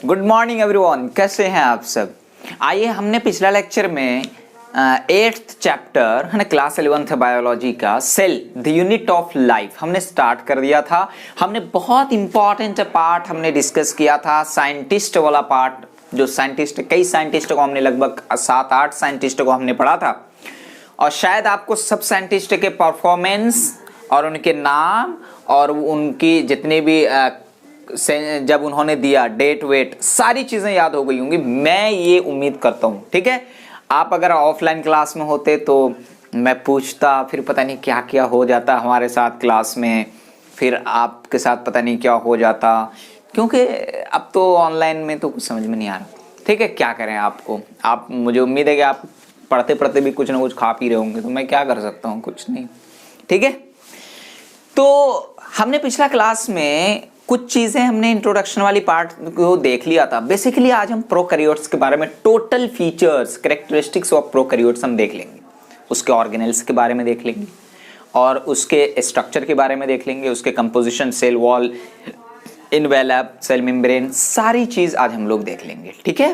Good morning everyone, कैसे हैं आप सब। आइए, हमने पिछला लेक्चर में 8th चैप्टर है ना, क्लास 11th बायोलॉजी का cell the unit of life हमने स्टार्ट कर दिया था। हमने बहुत इंपॉर्टेंट पार्ट हमने डिस्कस किया था, साइंटिस्ट वाला पार्ट। जो साइंटिस्ट, कई साइंटिस्ट को हमने लगभग 7-8 साइंटिस्ट को हमने पढ़ा था, और शायद आपको सब साइंटिस्ट के परफॉर्मेंस और उनके नाम और उनकी जितने भी जब उन्होंने दिया डेट वेट सारी चीजें याद हो गई होंगी, मैं ये उम्मीद करता हूँ। ठीक है, आप अगर ऑफलाइन क्लास में होते तो मैं पूछता, फिर पता नहीं क्या क्या हो जाता हमारे साथ क्लास में, फिर आपके साथ पता नहीं क्या हो जाता, क्योंकि अब तो ऑनलाइन में तो कुछ समझ में नहीं आ रहा। ठीक है, क्या करें आपको, आप मुझे उम्मीद है कि आप पढ़ते पढ़ते भी कुछ ना कुछ खा पी रहे होंगे, तो मैं क्या कर सकता हूँ, कुछ नहीं। ठीक है, तो हमने पिछला क्लास में कुछ चीजें हमने इंट्रोडक्शन वाली पार्ट को देख लिया था। बेसिकली आज हम प्रोकैरियोट्स के बारे में, total features characteristics of prokaryotes हम देख लेंगे, उसके ऑर्गेनेल्स के बारे में देख लेंगे, और उसके स्ट्रक्चर के बारे में देख लेंगे, उसके composition, cell wall, envelope, cell membrane, सारी चीज आज हम लोग देख लेंगे। ठीक है,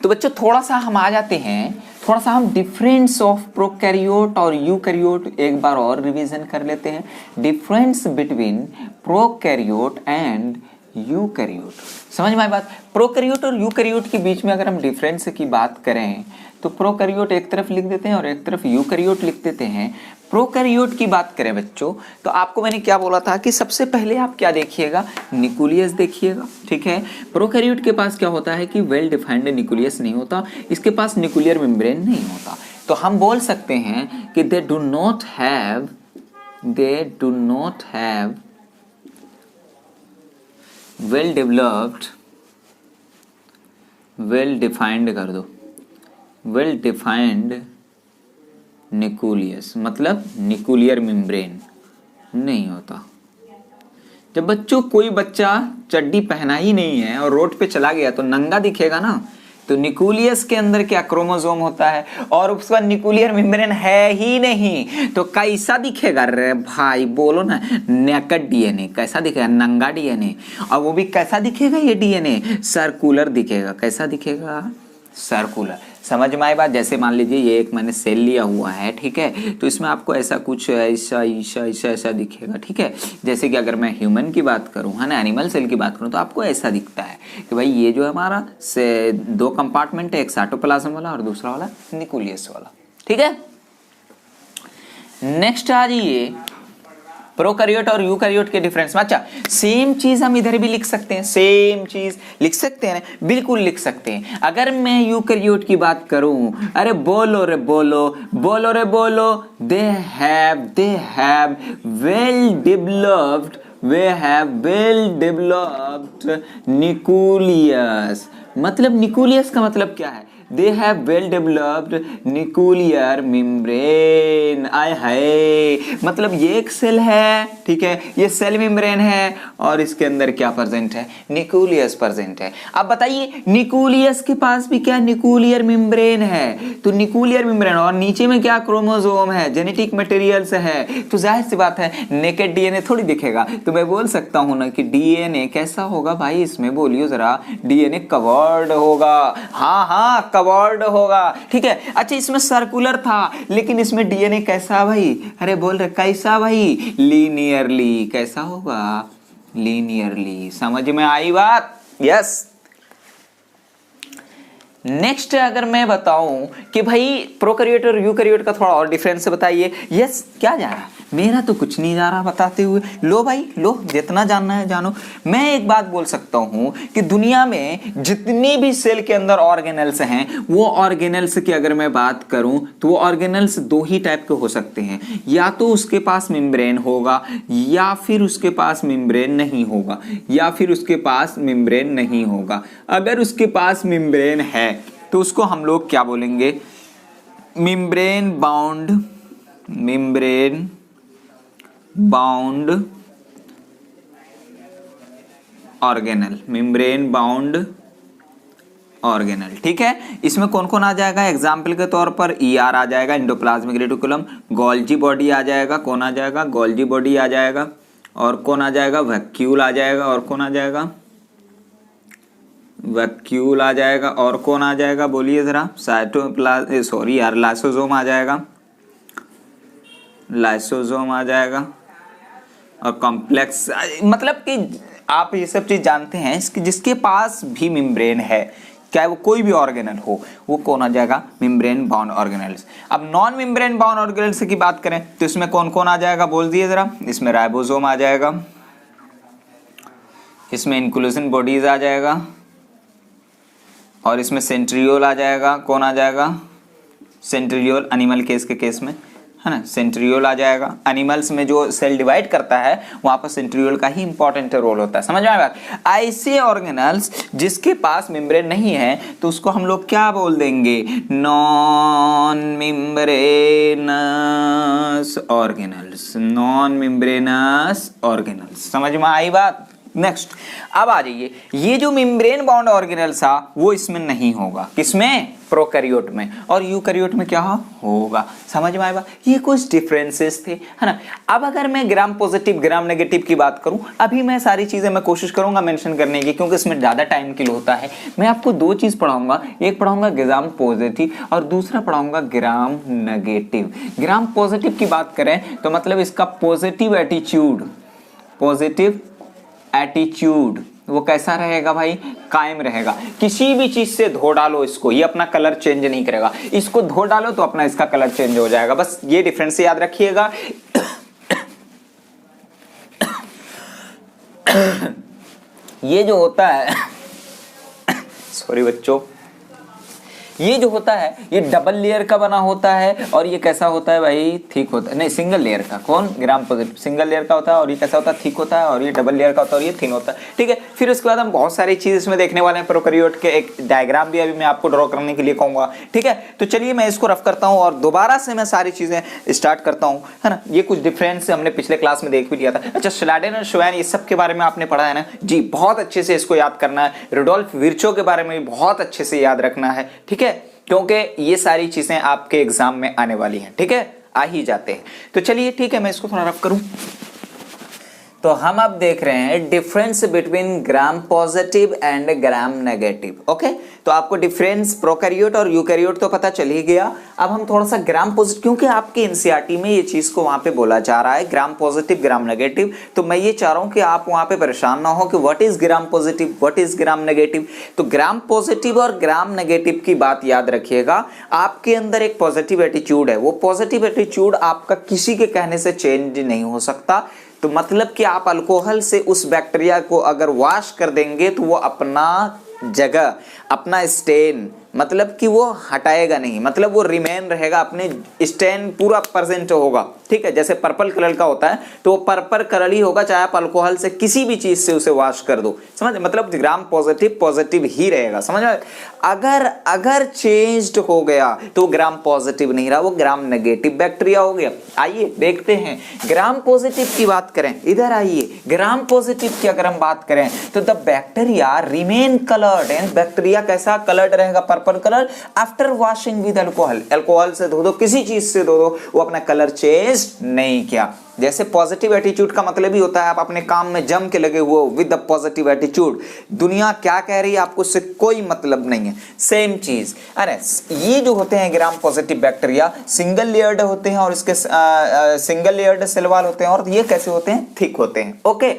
तो बच्चों थोड़ा सा हम आ जाते हैं, थोड़ा सा हम डिफरेंस ऑफ प्रोकैरियोट और यूकैरियोट एक बार और रिवीजन कर लेते हैं। Difference between prokaryote and eukaryote, समझ में आई बात। प्रोकैरियोट और यूकैरियोट के बीच में अगर हम डिफरेंस की बात करें तो प्रोकैरियोट एक तरफ लिख देते हैं और एक तरफ यूकैरियोट लिख देते हैं। प्रोकैरियोट की बात करें बच्चों, तो आपको मैंने क्या बोला था कि सबसे पहले आप क्या देखिएगा, न्यूक्लियस देखिएगा। ठीक है, प्रोकैरियोट के पास क्या होता है कि वेल डिफाइंड न्यूक्लियस नहीं होता, इसके पास न्यूक्लियर मेम्ब्रेन नहीं होता। तो हम बोल सकते हैं कि they do not have well developed, well defined कर दो, वेल डिफाइंड न्यूक्लियस, मतलब न्यूक्लियर मेम्ब्रेन नहीं होता। जब बच्चों कोई बच्चा चड्डी पहना ही नहीं है और रोड पे चला गया तो नंगा दिखेगा ना, तो न्यूक्लियस के अंदर क्या क्रोमोसोम होता है और उसका न्यूक्लियर मेम्ब्रेन है ही नहीं, तो कैसा दिखेगा रे भाई, बोलो ना, नेकेड डीएनए कैसा दिखेगा, नंगा डीएनए, और वो भी कैसा दिखेगा, ये डीएनए सर्कुलर दिखेगा। कैसा दिखेगा, सर्कुलर। समझ में आई बात। जैसे मान लीजिए ये एक मैंने सेल लिया हुआ है, ठीक है, तो इसमें आपको ऐसा कुछ ऐसा ऐसा ऐसा ऐसा दिखेगा। ठीक है, जैसे कि अगर मैं ह्यूमन की बात करूं, है ना, एनिमल सेल की बात करूं, तो आपको ऐसा दिखता है कि भाई ये जो है हमारा से 2 कंपार्टमेंट है, एक साइटोप्लाज्म वाला और दूसरा वाला न्यूक्लियस वाला। ठीक है, नेक्स्ट आ जाइए प्रोकैरियोट और यूकैरियोट के डिफरेंस में। अच्छा, सेम चीज हम इधर भी लिख सकते हैं, सेम चीज लिख सकते हैं ना, बिल्कुल लिख सकते हैं। अगर मैं यूकैरियोट की बात करूं, अरे बोलो रे बोलो, बोलो रे बोलो, they have well developed nucleus. मतलब न्यूक्लियस का मतलब क्या है, they have well developed nuclear membrane. आय हाय, मतलब ये एक सेल है, ठीक है, ये सेल मेम्ब्रेन है और इसके अंदर क्या प्रेजेंट है, न्यूक्लियस प्रेजेंट है। अब बताइए न्यूक्लियस के पास भी क्या न्यूक्लियर मेम्ब्रेन है, तो न्यूक्लियर मेम्ब्रेन और नीचे में क्या क्रोमोसोम है, जेनेटिक मटेरियल्स है, तो जाहिर सी बात है नेकेड डीएनए थोड़ी दिखेगा। तो मैं बोल सकता हूं ना कि डीएनए कैसा होगा भाई, इसमें बोलियो जरा, डीएनए कवर्ड होगा। हाँ कवर्ड होगा। ठीक है, अच्छा इसमें सर्कुलर था लेकिन इसमें डीएनए कैसा भाई, अरे बोल रहे कैसा भाई, लीनियरली। कैसा होगा, लीनियरली। समझ में आई बात, यस। नेक्स्ट अगर मैं बताऊं कि भाई प्रोकैरियोट और यूकैरियोट का थोड़ा और डिफरेंस बताइए। यस, क्या जा रहा है, मेरा तो कुछ नहीं जा रहा बताते हुए, लो भाई लो, जितना जानना है जानो। मैं एक बात बोल सकता हूं कि दुनिया में जितनी भी सेल के अंदर ऑर्गेनेल्स हैं, वो ऑर्गेनेल्स की अगर मैं बात करूं तो वो ऑर्गेनेल्स 2 ही टाइप के हो सकते हैं, या तो उसके पास मेम्ब्रेन होगा या फिर उसके पास मेम्ब्रेन नहीं होगा, या फिर उसके पास मेम्ब्रेन नहीं होगा। अगर उसके पास मेम्ब्रेन है तो उसको हम लोग क्या बोलेंगे, membrane bound organelle, membrane bound organelle. ठीक है, इसमें कौन कौन आ जाएगा, एग्जाम्पल के तौर पर ईआर आ जाएगा, एंडोप्लाज्मिक रेटिकुलम, गोल्जी बॉडी आ जाएगा, कौन आ जाएगा, गोल्जी बॉडी आ जाएगा, और कौन आ जाएगा, वैक्यूल आ जाएगा, और कौन आ जाएगा, वैक्यूल आ जाएगा, और कौन आ जाएगा बोलिए जरा, लाइसोसोम आ जाएगा, लाइसोसोम आ जाएगा, और कॉम्प्लेक्स, मतलब कि आप ये सब चीज जानते हैं इसकी, जिसके पास भी मेम्ब्रेन है, चाहे वो कोई भी ऑर्गेनल हो, वो कौन आ जाएगा, मेम्ब्रेन बाउंड ऑर्गेनल्स। अब नॉन मेम्ब्रेन बाउंड ऑर्गेनल्स की बात करें तो इसमें कौन कौन आ जाएगा बोल दिए जरा, इसमें राइबोसोम आ जाएगा, इसमें इंक्लूजन बॉडीज आ जाएगा, और इसमें सेंट्रियोल आ जाएगा, कौन आ जाएगा, सेंट्रियोल एनिमल केस के केस में है ना, सेंट्रियोल आ जाएगा। एनिमल्स में जो सेल डिवाइड करता है वहां पर सेंट्रियोल का ही इंपॉर्टेंट रोल होता है, समझ में आया बात। ऐसे ऑर्गेनल्स जिसके पास मेम्ब्रेन नहीं है तो उसको हम लोग क्या बोल देंगे, non membranes organelles, non membranes organelles, समझ में आई बात। नेक्स्ट अब आ जाइए, ये जो मेम्ब्रेन बाउंड ऑर्गेनल्स था वो इसमें नहीं होगा, किसमें, प्रोकैरियोट में, और यूकैरियोट में क्या होगा, समझ में आएगा। ये कुछ डिफरेंसेस थे, है ना। अब अगर मैं ग्राम पॉजिटिव ग्राम नेगेटिव की बात करूं, अभी मैं सारी चीजें मैं कोशिश करूंगा मेंशन करने की, क्योंकि इसमें ज्यादा टाइम किल होता है। मैं आपको दो चीज पढ़ाऊंगा, एक पढ़ाऊंगा ग्राम पॉजिटिव और दूसरा पढ़ाऊंगा ग्राम नेगेटिव। ग्राम पॉजिटिव की बात करें तो मतलब इसका पॉजिटिव एटीट्यूड, पॉजिटिव एटीट्यूड वो कैसा रहेगा भाई, कायम रहेगा। किसी भी चीज से धो डालो इसको, ये अपना कलर चेंज नहीं करेगा, इसको धो डालो तो अपना इसका कलर चेंज हो जाएगा, बस ये डिफरेंस याद रखिएगा। ये जो होता है सॉरी बच्चों, ये जो होता है ये डबल लेयर का बना होता है, और ये कैसा होता है भाई, थिक होता है, नहीं सिंगल लेयर का, कौन, ग्राम पॉजिटिव सिंगल लेयर का होता है, और ये कैसा होता है, थिक होता है, और ये डबल लेयर का होता है, और ये थिन होता है, ठीक है। फिर उसके बाद हम बहुत सारी चीज इसमें देखने वाले हैं, प्रोकैरियोट के एक डायग्राम भी अभी मैं आपको ड्रॉ करने के लिए कहूंगा, ठीक है। तो चलिए मैं इसको रफ करता हूँ और दोबारा से मैं सारी चीजें स्टार्ट करता हूँ, है ना। ये कुछ डिफरेंस हमने पिछले क्लास में देख भी लिया था। अच्छा, श्लाडेन और श्वेन ये सब के बारे में आपने पढ़ा है ना जी, बहुत अच्छे से इसको याद करना है। रुडोल्फ विर्चो के बारे में भी बहुत अच्छे से याद रखना है, ठीक है, क्योंकि ये सारी चीजें आपके एग्जाम में आने वाली हैं, ठीक है, आ ही जाते हैं। तो चलिए ठीक है, मैं इसको थोड़ा रफ करूं। तो हम अब देख रहे हैं difference between gram positive and gram negative, okay. तो आपको डिफरेंस प्रोकैरियोट और यूकैरियोट तो पता चल ही गया। अब हम थोड़ा सा ग्राम पॉजिटिव, क्योंकि आपके एनसीईआरटी में ये चीज को वहां पे बोला जा रहा है ग्राम पॉजिटिव ग्राम नेगेटिव, तो मैं ये चाह रहा हूं कि आप वहां पे परेशान ना हो कि what is gram positive what is gram negative. तो ग्राम पॉजिटिव और ग्राम नेगेटिव की बात याद रखिएगा। आपके अंदर एक पॉजिटिव एटीट्यूड है, वो पॉजिटिव एटीट्यूड आपका किसी के कहने से चेंज नहीं हो सकता। तो मतलब कि आप अल्कोहल से उस बैक्टीरिया को अगर वॉश कर देंगे तो वो अपना जगह, अपना स्टेन, मतलब कि वो हटाएगा नहीं, मतलब वो रिमेन रहेगा, अपने स्टेन पूरा प्रेजेंट होगा, ठीक है। जैसे पर्पल कलर का होता है तो वो पर्पल कलर ही होगा, चाहे आप अल्कोहल से किसी भी चीज से उसे वॉश कर दो, समझ, मतलब ग्राम पॉजिटिव पॉजिटिव ही रहेगा, समझ में। अगर चेंज्ड हो गया तो ग्राम पॉजिटिव नहीं रहा, वो ग्राम नेगेटिव बैक्टीरिया हो गया। आइए देखते हैं ग्राम पॉजिटिव की बात करें, इधर आइए। ग्राम पॉजिटिव की अगर हम बात करें तो the bacteria remain coloured, and bacteria कैसा कलर्ड रहेगा, purple colour, after washing with alcohol, alcohol से धो दो, किसी चीज से धो दो, वो अपना कलर चेंज नहीं किया। जैसे पॉजिटिव एटीट्यूड का मतलब ही होता है आप अपने काम में जम के लगे हुए विद द पॉजिटिव एटीट्यूड, दुनिया क्या कह रही है आपको उससे कोई मतलब नहीं है, सेम चीज। अरे ये जो होते हैं gram positive bacteria single layered होते हैं, और इसके सिंगल लेयर्ड सेल वॉल होते हैं, और ये कैसे होते हैं, थिक होते हैं, ओके।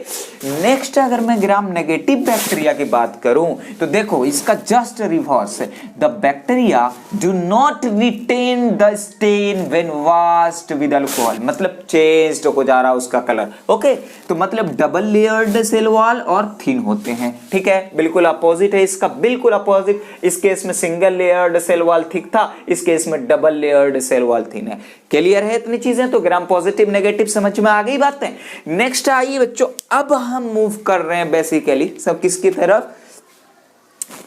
नेक्स्ट अगर मैं ग्राम नेगेटिव बैक्टीरिया की बात करूं तो देखो इसका just reverse, the bacteria do not retain the stain when washed with alcohol, मतलब चेंज्ड हो जा रहा उसका कलर, ओके। तो मतलब डबल लेयर्ड सेल वॉल और थिन होते हैं, ठीक है, बिल्कुल अपोजिट है इसका, बिल्कुल अपोजिट। इस केस में single layered cell wall thick था, इस केस में double layered cell wall thin है। क्लियर है इतनी चीजें? तो ग्राम पॉजिटिव नेगेटिव समझ में आ गई बातें। नेक्स्ट आइए बच्चों, अब हम मूव कर रहे हैं बेसिकली सब किसकी तरफ,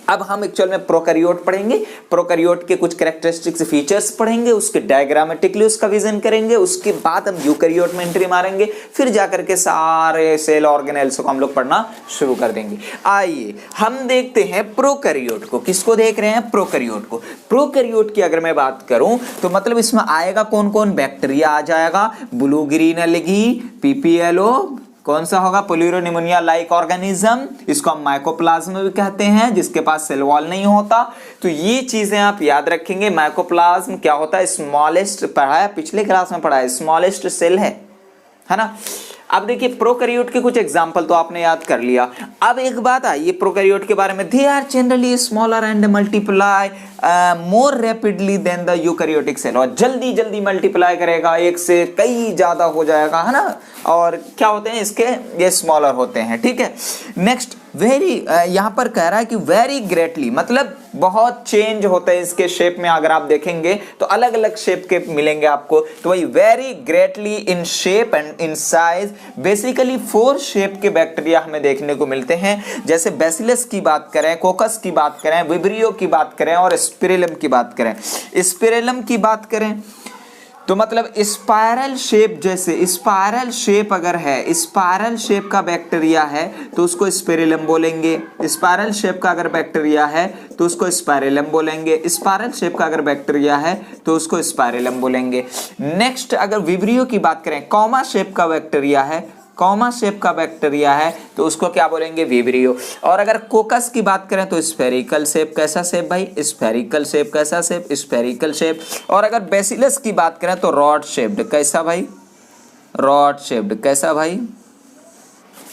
अब हम एक्चुअल में प्रोकैरियोट पढ़ेंगे, प्रोकैरियोट के कुछ कैरेक्टरिस्टिक्स फीचर्स पढ़ेंगे, उसके डायग्रामेटिकली उसका विजन करेंगे, उसके बाद हम यूकैरियोट में एंट्री मारेंगे, फिर जाकर के सारे सेल ऑर्गेनेल्स को हम लोग पढ़ना शुरू कर देंगे। आइए हम देखते हैं प्रोकैरियोट को। किसको देख रहे हैं? प्रोकैरियोट को। प्रोकैरियोट की अगर मैं बात करूं तो मतलब इसमें आएगा कौन कौन, बैक्टीरिया आ जाएगा, ब्लू ग्रीन एल्गी, पीपीएलओ, कौन सा होगा? प्लूरोनिमोनिया लाइक ऑर्गेनिज्म, इसको हम माइकोप्लाज्म भी कहते हैं, जिसके पास सेल वॉल नहीं होता। तो ये चीजें आप याद रखेंगे। माइकोप्लाज्म क्या होता है? स्मॉलेस्ट, पढ़ाया पिछले क्लास में पढ़ाया, स्मॉलेस्ट सेल है ना। अब देखिए प्रोकैरियोट के कुछ एग्जांपल तो आपने याद कर लिया। अब एक बात आई प्रोकैरियोट के बारे में, they are generally smaller and multiply more rapidly than the eukaryotic cell, और जल्दी जल्दी मल्टीप्लाई करेगा, एक से कई ज्यादा हो जाएगा, है ना। और क्या होते हैं इसके? ये स्मॉलर होते हैं, ठीक है। नेक्स्ट वेरी, यहां पर कह रहा है कि वेरी ग्रेटली, मतलब बहुत चेंज होता है इसके शेप में। अगर आप देखेंगे तो अलग अलग शेप के मिलेंगे आपको, तो वही very greatly in shape and in size. Basically 4 shape के बैक्टीरिया हमें देखने को मिलते हैं, जैसे बैसिलस की बात करें, कोकस की बात करें, विब्रियो की बात करें और स्पिरिलम की बात करें। स्पिरिलम की बात करें तो मतलब स्पाइरल शेप, जैसे स्पाइरल शेप अगर है, स्पाइरल शेप का बैक्टीरिया है तो उसको स्पिरिलम बोलेंगे। स्पाइरल शेप का अगर बैक्टीरिया है तो उसको स्पाइरिलम बोलेंगे। स्पाइरल शेप का अगर बैक्टीरिया है तो उसको स्पाइरिलम बोलेंगे। नेक्स्ट अगर विब्रियो की बात करें, कॉमा शेप का बैक्टीरिया है, कॉमा शेप का बैक्टीरिया है तो उसको क्या बोलेंगे? विब्रियो। और अगर कोकस की बात करें तो स्फेरिकल शेप, कैसा शेप भाई? स्फेरिकल शेप, कैसा शेप? Spherical shape. और अगर बेसिलस की बात करें तो रॉड शेप्ड, कैसा भाई? रॉड शेप्ड, कैसा भाई?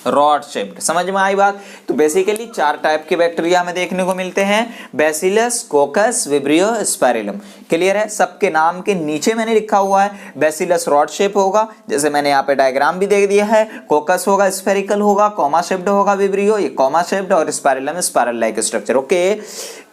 Rod shaped. समझ में आई बात? तो बेसिकली 4 टाइप के बैक्टीरिया हमें देखने को मिलते हैं, बैसिलस, कोकस, विब्रियो, स्पाइरिलम। क्लियर है? सबके नाम के नीचे मैंने लिखा हुआ है, बैसिलस रॉड शेप होगा, जैसे मैंने यहाँ पे डायग्राम भी दे दिया है, कोकस होगा स्फेरिकल होगा, कॉमा शेप्ड होगा विब्रियो, ये कॉमा शेप्ड, और spirillum spiral like structure. Okay,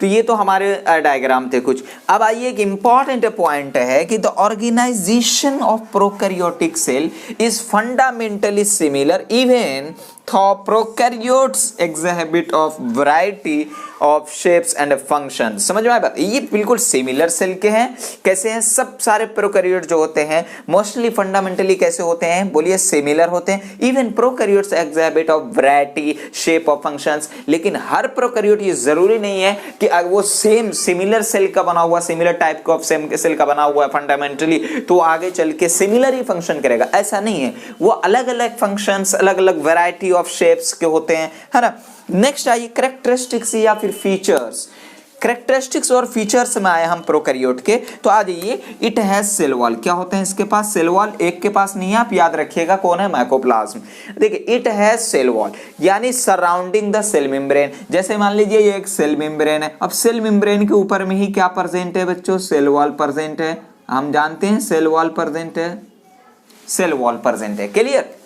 तो ये तो हमारे डायग्राम थे कुछ। अब आइए एक इंपॉर्टेंट पॉइंट है कि the organisation of prokaryotic cell is fundamentally similar even though prokaryotes exhibit of variety of shapes and functions। समझ में आया बात? ये बिल्कुल सिमिलर सेल के हैं। कैसे हैं? सब सारे प्रोकैरियोट जो होते हैं मोस्टली फंडामेंटली कैसे होते हैं? बोलिए सिमिलर होते हैं। Even prokaryotes exhibit of variety shape of functions, लेकिन हर प्रोकैरियोट ये जरूरी नहीं है कि वो सेम सिमिलर सेल का बना हुआ, सिमिलर टाइप का सेम सेल का बना हुआ है फंडामेंटली तो आगे चल के सिमिलर ही फंक्शन करेगा, ऐसा नहीं है। वो अलग अलग फंक्शंस, अलग अलग वैरायटी ऑफ शेप्स के होते हैं, है ना। नेक्स्ट आइए कैरेक्टरिस्टिक्स या फिर फीचर्स। कैरेक्टरिस्टिक्स और फीचर्स में आए हम प्रोकैरियोट के, तो आ जाइए। इट हैज सेल वॉल, क्या होते हैं इसके पास? Cell wall. एक के पास नहीं है, आप याद रखिएगा कौन है? माइकोप्लाज्म। देखिए इट हैज सेल वॉल यानी सराउंडिंग द सेल मेम्ब्रेन। जैसे मान लीजिए ये एक सेल मेम्ब्रेन है, अब सेल मेम्ब्रेन के ऊपर में ही क्या प्रेजेंट है बच्चों? सेल वॉल प्रेजेंट है। हम जानते हैं सेल वॉल प्रेजेंट है, सेल वॉल प्रेजेंट है। क्लियर?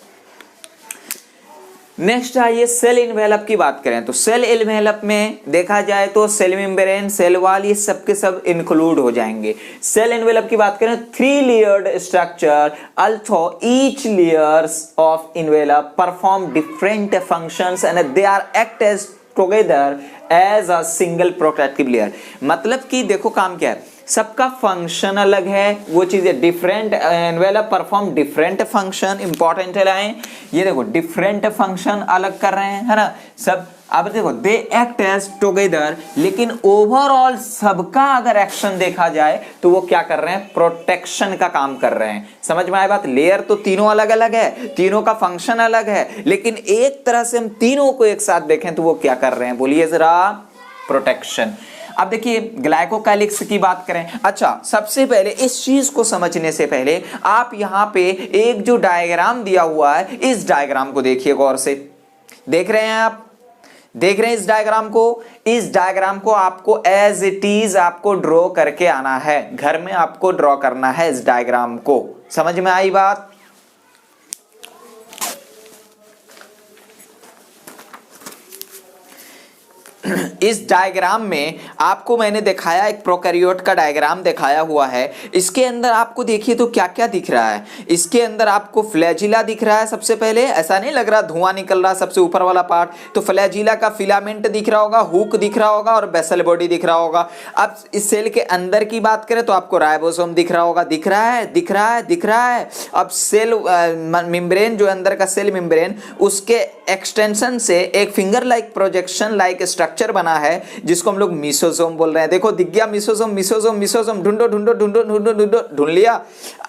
नेक्स्ट आइए सेल इन्वेलप की बात करें, तो सेल इन्वेलप में देखा जाए तो सेल मेम्ब्रेन, सेल वॉल, ये सब के सब इंक्लूड हो जाएंगे। सेल इन्वेलप की बात करें, 3 layered structure, although each layers of envelope perform different functions and they are act as together as a single protective layer. मतलब कि देखो काम क्या है, सबका फंक्शन अलग है, वो चीजें different, envelope perform different function. Important है लाइन, ये देखो डिफरेंट फंक्शन अलग कर रहे हैं, है ना सब। अब देखो दे एक्ट एज टुगेदर, लेकिन ओवरऑल सबका अगर एक्शन देखा जाए तो वो क्या कर रहे हैं? प्रोटेक्शन का काम कर रहे हैं। समझ में आया बात? लेयर तो तीनों अलग अलग है, तीनों का फंक्शन अलग है, लेकिन एक तरह से हम तीनों को एक साथ देखें तो वो क्या कर रहे हैं? बोलिए जरा, प्रोटेक्शन। अब देखिए ग्लाइकोकैलिक्स की बात करें। अच्छा, सबसे पहले इस चीज को समझने से पहले आप यहां पे एक जो डायग्राम दिया हुआ है, इस डायग्राम को देखिए गौर से। देख रहे हैं आप? देख रहे हैं इस डायग्राम को? इस डायग्राम को आपको एज इट इज आपको ड्रॉ करके आना है, घर में आपको ड्रॉ करना है इस डायग्राम को। समझ में आई बात? इस डायग्राम में आपको मैंने दिखाया, एक प्रोकैरियोट का डायग्राम दिखाया हुआ है। इसके अंदर आपको देखिए तो क्या क्या दिख रहा है। इसके अंदर आपको फ्लैजिला दिख रहा है सबसे पहले, ऐसा नहीं लग रहा धुआं निकल रहा सबसे ऊपर वाला पार्ट, तो फ्लैजिला का फिलामेंट दिख रहा होगा, हुक दिख रहा होगा और बेसल बॉडी दिख रहा होगा। अब इस सेल के अंदर की बात करें तो आपको राइबोसोम दिख रहा होगा, दिख रहा है, दिख रहा है, दिख रहा है। अब सेल मेम्ब्रेन, जो अंदर का सेल मेम्ब्रेन, उसके एक्सटेंशन से एक finger like projection like structure structure बना है जिसको हम लोग मिसोसोम बोल रहे हैं। देखो दिख गया मिसोसोम, मिसोसोम, मिसोसोम, ढूंढो ढूंढो ढूंढो ढूंढो ढूंढो, ढूंढ लिया।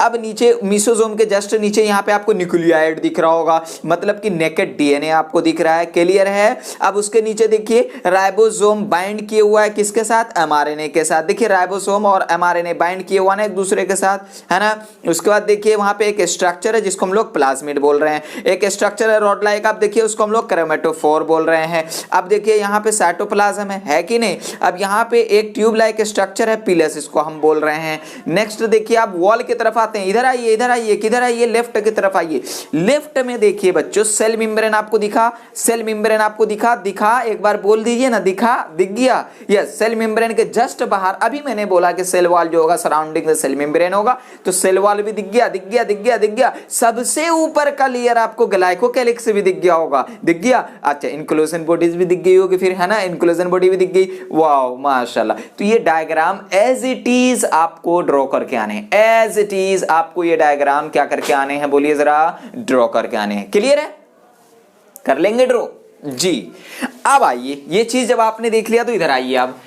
अब नीचे मिसोसोम के जस्ट नीचे यहाँ पे आपको न्यूक्लियोटाइड दिख रहा होगा, मतलब कि नेकेड डीएनए आपको दिख रहा है, क्लियर है। अब उसके नीचे देखिए राइबोसोम बाइंड किए हुआ है किसके साथ, एमआरएनए के साथ। देखिए राइबोसोम और एमआरएनए बाइंड किए हुआ है एक दूसरे के साथ, है ना। उसके बाद देखिए वहां पे एक स्ट्रक्चर है जिसको हम लोग प्लाज्मिड बोल रहे हैं, एक स्ट्रक्चर है रॉड लाइक, आप देखिए उसको हम लोग क्रोमेटोफोर बोल रहे हैं। अब देखिए यहाँ पे साइटोप्लाज्म है कि नहीं। अब यहाँ पे एक ट्यूब लाइक स्ट्रक्चर है पिलस, इसको हम बोल रहे हैं। नेक्स्ट देखिए आप वॉल की तरफ आते हैं, इधर आइए इधर आइए, किधर आइए, लेफ्ट की तरफ आइए। लेफ्ट में देखिए बच्चों सेल मेम्ब्रेन आपको दिखा, सेल मेम्ब्रेन आपको दिखा, दिखा एक बार बोल दीजिए ना, दिखा, दिख गया। यस, सेल मेम्ब्रेन के जस्ट बाहर अभी मैंने बोला कि सेल वॉल जो होगा सराउंडिंग द सेल मेम्ब्रेन होगा, तो सेल वॉल भी दिख गया, दिख गया, दिख गया, दिख गया। सबसे ऊपर का लेयर आपको ग्लाइकोकैलिक्स भी दिख गया होगा, दिख गया। अच्छा इंक्लूजन बॉडीज भी दिख गई होगी फिर, है ना, इंक्लूजन बॉडी भी दिख गई। वाओ माशाल्लाह। तो ये डायग्राम एज इट इज आपको ड्रॉ करके आने हैं, एज इट इज आपको ये डायग्राम क्या करके आने हैं, बोलिए जरा, ड्रॉ करके आने हैं। क्लियर है, कर लेंगे ड्रॉ जी। अब आइए, ये चीज जब आपने देख लिया तो इधर आइए। अब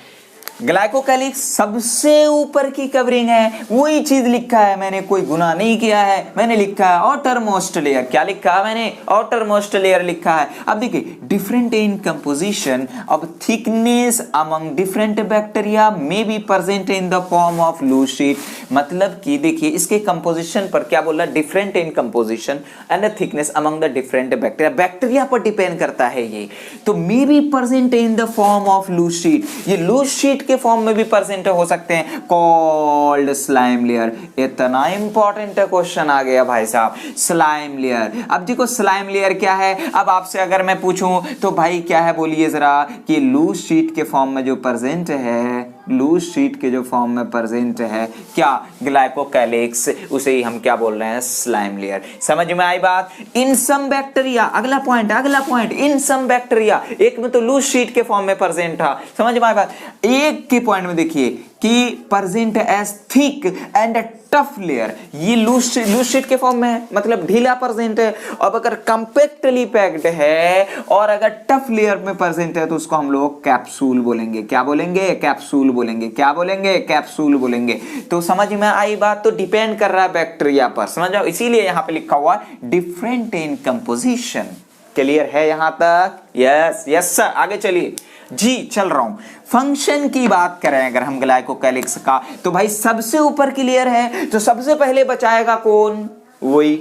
ग्लाइकोकैलिक्स सबसे ऊपर की कवरिंग है, वही चीज लिखा है मैंने, कोई गुनाह नहीं किया है। मैंने लिखा है आउटर मोस्ट लेयर, क्या लिखा है मैंने, आउटर मोस्ट लेयर लिखा है। अब देखिए different in composition of thickness among different bacteria may be present in the form of loose sheet. मतलब कि देखिए इसके कंपोजिशन पर क्या बोल रहा है, different in composition and thickness among the different bacteria, bacteria पर डिपेंड करता है ये। तो may be present in the form of loose sheet, ये लूज शीट के फॉर्म में भी प्रेजेंट हो सकते हैं, कॉल्ड स्लाइम लेयर। इतना इंपॉर्टेंट क्वेश्चन आ गया भाई साहब, स्लाइम लेयर। अब देखो स्लाइम लेयर क्या है, अब आपसे अगर मैं पूछूं तो भाई क्या है बोलिए जरा, कि लूज शीट के फॉर्म में जो प्रेजेंट है, लूज शीट के जो फॉर्म में प्रेजेंट है क्या, ग्लाइकोकैलिक्स, उसे ही हम क्या बोल रहे हैं, स्लाइम लेयर। समझ में आई बात। इन सम बैक्टीरिया, अगला पॉइंट, अगला पॉइंट, इन सम बैक्टीरिया, एक में तो लूज शीट के फॉर्म में प्रेजेंट था, समझ में आई बात। एक के पॉइंट में देखिए कि present as thick and tough layer, ये लूज शीट के फॉर्म में है, मतलब ढीला प्रेजेंट है। अब अगर कंपैक्टली पैक्ड है और अगर टफ लेयर में प्रेजेंट है तो उसको हम लोग कैप्सूल बोलेंगे। क्या बोलेंगे, कैप्सूल बोलेंगे। क्या बोलेंगे, कैप्सूल बोलेंगे। तो समझ में आई बात। तो डिपेंड कर रहा है बैक्टीरिया पर, समझ आओ, इसीलिए यहां पे लिखा हुआ डिफरेंट इन कंपोजिशन। क्लियर है यहां तक, यस यस सर, आगे चलिए जी, चल रहा हूं। फंक्शन की बात करें अगर हम ग्लाइकोकैलिक्स का, तो भाई सबसे ऊपर की लेयर है, तो सबसे पहले बचाएगा कौन, वही।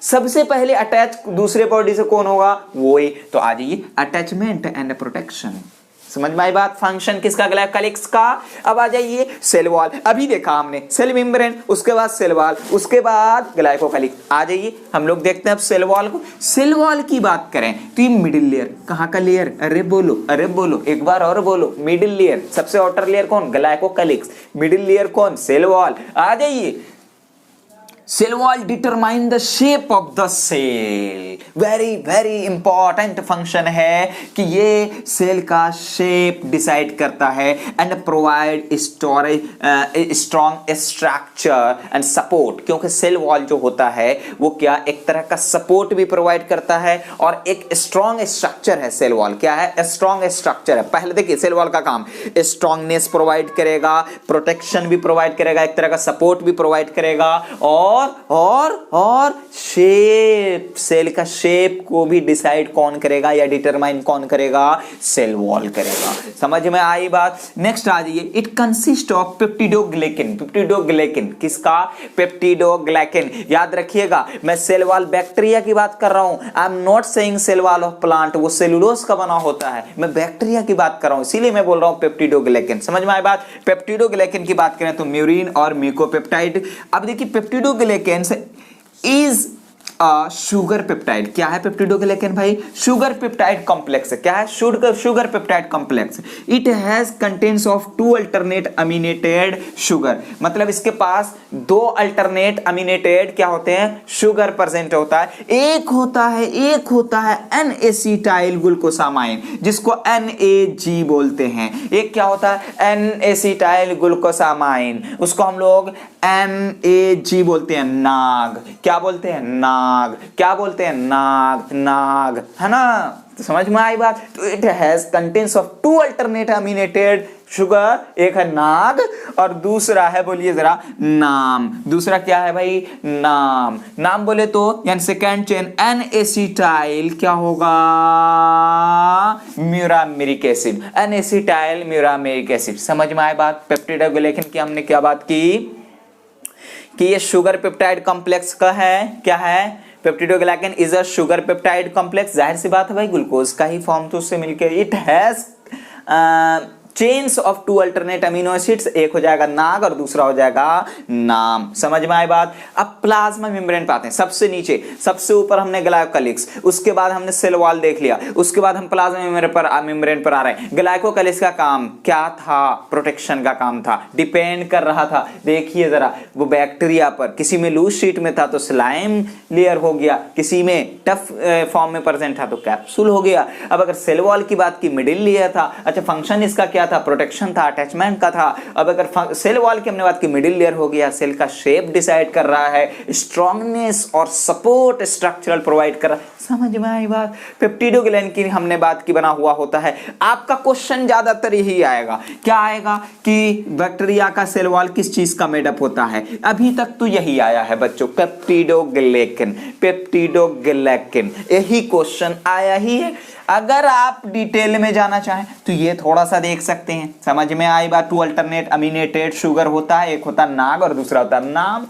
सबसे पहले अटैच दूसरे बॉडी से कौन होगा, वही। तो आ जाइए अटैचमेंट एंड प्रोटेक्शन, समझ में आई बात। फंक्शन किसका, ग्लाइकोकैलिक्स का। अब आ जाइए सेल वॉल, अभी देखा हमने सेल मेम्ब्रेन, उसके बाद सेल वॉल, उसके बाद ग्लाइकोकैलिक्स। आ जाइए हम लोग देखते हैं अब सेल वॉल को। सेल वॉल की बात करें तो ये मिडिल लेयर, कहाँ का लेयर, अरे बोलो, अरे बोलो, एक बार और बोलो, मिडिल लेयर। सबसे आउटर लेयर कौन, ग्लाइकोकैलिक्स। मिडिल लेयर कौन, सेल वॉल। आ जाइए, cell wall determine the shape of the cell. Very very important function है कि ये सेल का शेप डिसाइड करता है and provide storage strong structure and support. क्योंकि सेल वॉल जो होता है वो क्या, एक तरह का सपोर्ट भी प्रोवाइड करता है और एक स्ट्रॉन्ग स्ट्रक्चर है। सेल वॉल क्या है, स्ट्रॉन्ग स्ट्रक्चर है। पहले देखिए सेल वॉल का काम स्ट्रॉन्गनेस प्रोवाइड करेगा, प्रोटेक्शन भी प्रोवाइड करेगा, एक तरह का सपोर्ट भी प्रोवाइड करेगा और शेप, सेल का शेप को भी डिसाइड कौन करेगा या डिटरमाइन कौन करेगा, सेल वॉल करेगा। समझ में आई बात। नेक्स्ट आ जाइए, it consist of peptidoglycan. Peptidoglycan किसका, पेप्टिडोग्लाइकन। याद रखिएगा मैं सेल वॉल बैक्टीरिया की बात कर रहा हूं, I am not saying cell wall of plant, वो सेलुलोज का बना होता है, मैं बैक्टीरिया की बात कर रहा हूं, इसीलिए मैं बोल रहा हूं पेप्टिडोग्लाइकन। समझ में आई बात। पेप्टिडोग्लाइकन की बात करें तो म्यूरिन और म्यूकोपेप्टाइड। अब देखिए पेप्टिडोग्लाइकन इज शुगर पेप्टाइड। क्या है पेप्टिडोग्लाइकन भाई, शुगर पेप्टाइड कॉम्प्लेक्स है। क्या है, sugar peptide complex. It has contents of 2 alternate aminated sugar, मतलब इसके पास 2 अल्टरनेट अमीनेटेड क्या होते हैं, शुगर प्रेजेंट होता है। एक होता है एन एसिटाइल ग्लूकोसामाइन, जिसको NAG बोलते हैं। एक क्या होता है, एन एसिटाइल ग्लूकोसामाइन, उसको हम लोग NAG बोलते हैं, नाग। क्या बोलते हैं, नाग। क्या बोलते हैं, नाग, नाग, है ना। तो समझ में आई बात। तो it has contents of 2 alternate aminated sugar, एक है नाग और दूसरा है, बोलिए जरा, नाम। दूसरा क्या है भाई? नाम। नाम बोले तो यानी सेकेंड चेन एन एसिटाइल क्या होगा? म्यूरामेरिक एसिड, एन एसिटाइल म्यूरामेरिक एसिड। समझ में आए बात। पेप्टिडोग्लाइकन की हमने क्या बात की कि ये शुगर पेप्टाइड कॉम्प्लेक्स का है, क्या है? Peptidoglycan is a sugar peptide complex. जाहिर सी बात है भाई, ग्लूकोज का ही फॉर्म तो उससे मिलके। It has chains of 2 alternate amino acids, एक हो जाएगा नाग और दूसरा हो जाएगा नाम। समझ में आई बात। अब प्लाज्मा मेम्ब्रेन पे आते हैं। सबसे नीचे, सबसे ऊपर हमने ग्लाइकोकैलिक्स, उसके बाद हमने सेल वॉल देख लिया, उसके बाद हम प्लाज्मा मेम्ब्रेन पर आ रहे हैं। ग्लाइकोकैलिक्स का काम क्या था? प्रोटेक्शन का काम था, डिपेंड कर रहा था, देखिए जरा, वो बैक्टीरिया पर। किसी में लूज शीट में था तो स्लाइम लेयर हो गया, किसी में टफ फॉर्म में प्रेजेंट था तो कैप्सूल हो गया। अब अगर सेल वॉल की बात की, मिडिल लेयर था। अच्छा, फंक्शन इसका क्या था? प्रोटेक्शन था, अटैचमेंट का था। अब अगर सेल वॉल की हमने बात की, मिडिल लेयर हो गया, सेल का शेप डिसाइड कर रहा है, स्ट्रॉन्गनेस और सपोर्ट स्ट्रक्चरल प्रोवाइड कर रहा है। समझ में आई बात। पेप्टिडोग्लाइकन की हमने बात की बना हुआ होता है। आपका क्वेश्चन ज्यादातर यही आएगा, क्या आएगा कि बैक्टीरिया का सेल वॉल किस चीज का मेडअप होता है। अभी तक तो यही आया है बच्चों, पेप्टिडोग्लाइकन, पेप्टिडोग्लाइकन, यही क्वेश्चन आया ही है। अगर आप डिटेल में जाना चाहें तो ये थोड़ा सा देख सकते हैं। समझ में आई बात। 2 अल्टरनेट अमीनेटेड शुगर होता है, एक होता नाग और दूसरा होता नाम।